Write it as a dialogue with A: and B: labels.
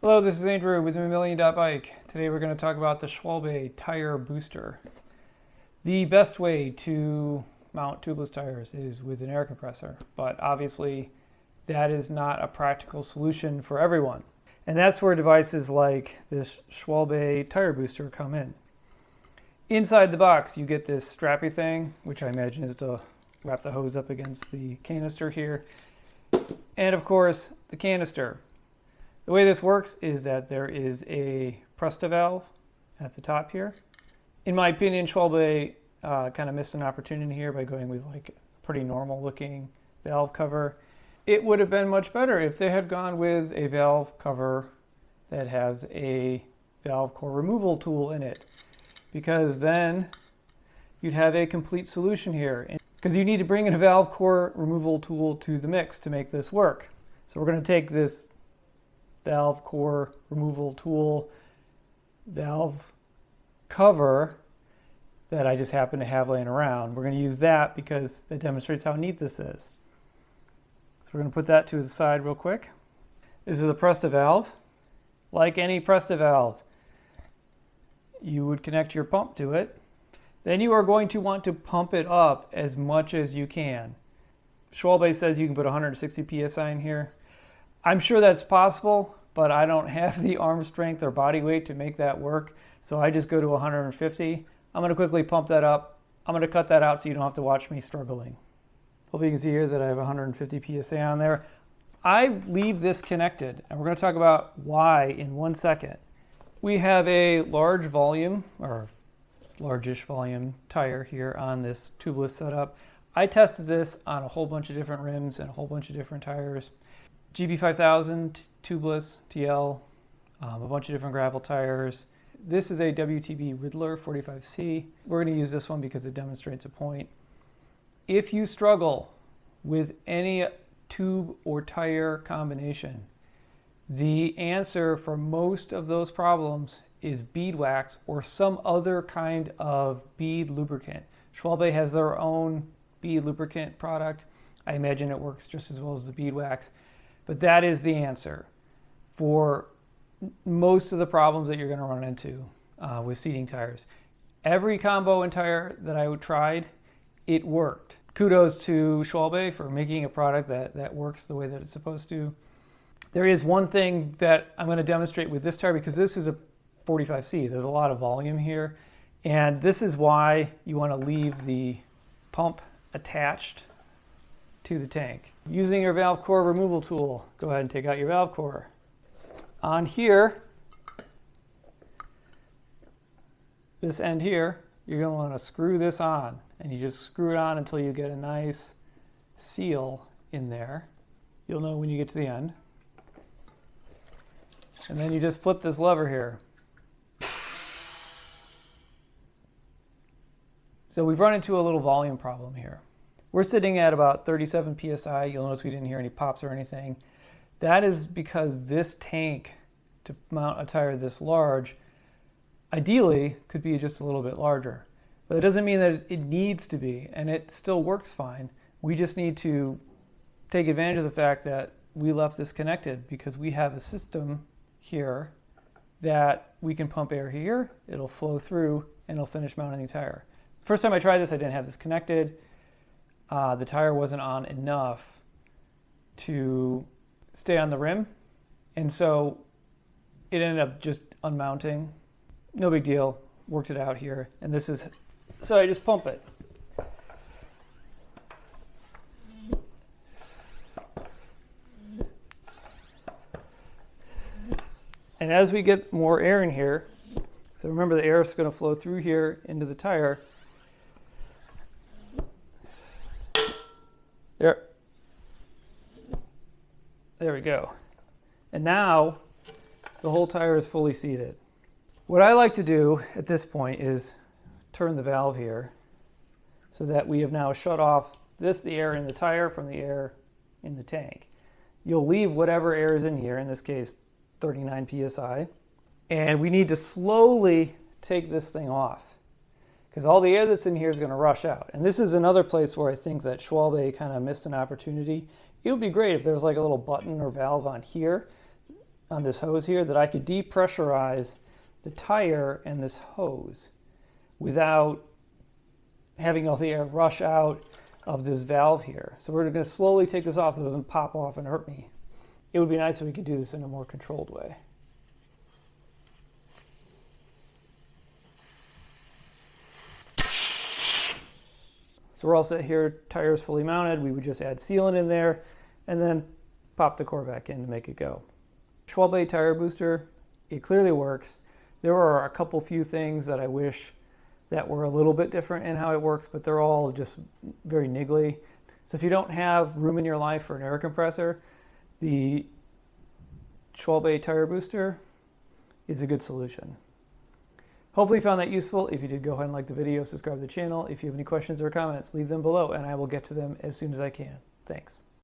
A: Hello, this is Andrew with $1million.bike. Today we're going to talk about the Schwalbe tire booster. The best way to mount tubeless tires is with an air compressor, but obviously that is not a practical solution for everyone. And that's where devices like this Schwalbe tire booster come in. Inside the box you get this strappy thing, which I imagine is to wrap the hose up against the canister here. And of course the canister. The way this works is that there is a Presta valve at the top here. In my opinion, Schwalbe kind of missed an opportunity here by going with like a pretty normal looking valve cover. It would have been much better if they had gone with a valve cover that has a valve core removal tool in it, because then you'd have a complete solution here. Because you need to bring in a valve core removal tool to the mix to make this work. So we're going to take this valve core removal tool valve cover that I just happen to have laying around. We're going to use that because that demonstrates how neat this is. So we're going to put that to the side real quick. This is a Presta valve. Like any Presta valve, you would connect your pump to it. Then you are going to want to pump it up as much as you can. Schwalbe says you can put 160 psi in here. I'm sure that's possible, but I don't have the arm strength or body weight to make that work, so I just go to 150. I'm going to quickly pump that up. I'm going to cut that out so you don't have to watch me struggling. Hopefully you can see here that I have 150 psi on there. I leave this connected, and we're going to talk about why in 1 second. We have a large volume, or largish volume tire here on this tubeless setup. I tested this on a whole bunch of different rims and a whole bunch of different tires. GB5000 tubeless TL, a bunch of different gravel tires. This is a WTB Riddler 45C. We're going to use this one because it demonstrates a point. If you struggle with any tube or tire combination, the answer for most of those problems is beadwax or some other kind of bead lubricant. Schwalbe has their own bead lubricant product. I imagine it works just as well as the beadwax. But that is the answer for most of the problems that you're going to run into with seating tires. Every combo and tire that I tried, it worked. Kudos to Schwalbe for making a product that works the way that it's supposed to. There is one thing that I'm going to demonstrate with this tire, because this is a 45C. There's a lot of volume here. And this is why you want to leave the pump attached to the tank. Using your valve core removal tool, go ahead and take out your valve core. On here, this end here, you're going to want to screw this on, and you just screw it on until you get a nice seal in there. You'll know when you get to the end. And then you just flip this lever here. So we've run into a little volume problem here. We're sitting at about 37 psi. You'll notice we didn't hear any pops or anything. That is because this tank, to mount a tire this large, ideally could be just a little bit larger. But it doesn't mean that it needs to be, and it still works fine. We just need to take advantage of the fact that we left this connected because we have a system here that we can pump air here, it'll flow through, and it'll finish mounting the tire. First time I tried this, I didn't have this connected. The tire wasn't on enough to stay on the rim, and so it ended up just unmounting. No big deal, worked it out here, and this is, so I just pump it. And as we get more air in here, so remember the air is going to flow through here into the tire. There we go. And now the whole tire is fully seated. What I like to do at this point is turn the valve here so that we have now shut off the air in the tire from the air in the tank. You'll leave whatever air is in here, in this case 39 psi, and we need to slowly take this thing off because all the air that's in here is going to rush out. And this is another place where I think that Schwalbe kind of missed an opportunity. It would be great if there was like a little button or valve on here on this hose here that I could depressurize the tire and this hose without having all the air rush out of this valve here. So we're going to slowly take this off so it doesn't pop off and hurt me. It would be nice if we could do this in a more controlled way. So we're all set here, tires fully mounted. We would just add sealant in there and then pop the core back in to make it go. Schwalbe tire booster, it clearly works. There are a couple few things that I wish that were a little bit different in how it works, but they're all just very niggly. So if you don't have room in your life for an air compressor, the Schwalbe tire booster is a good solution. Hopefully you found that useful. If you did, go ahead and like the video, subscribe to the channel. If you have any questions or comments, leave them below and I will get to them as soon as I can. Thanks.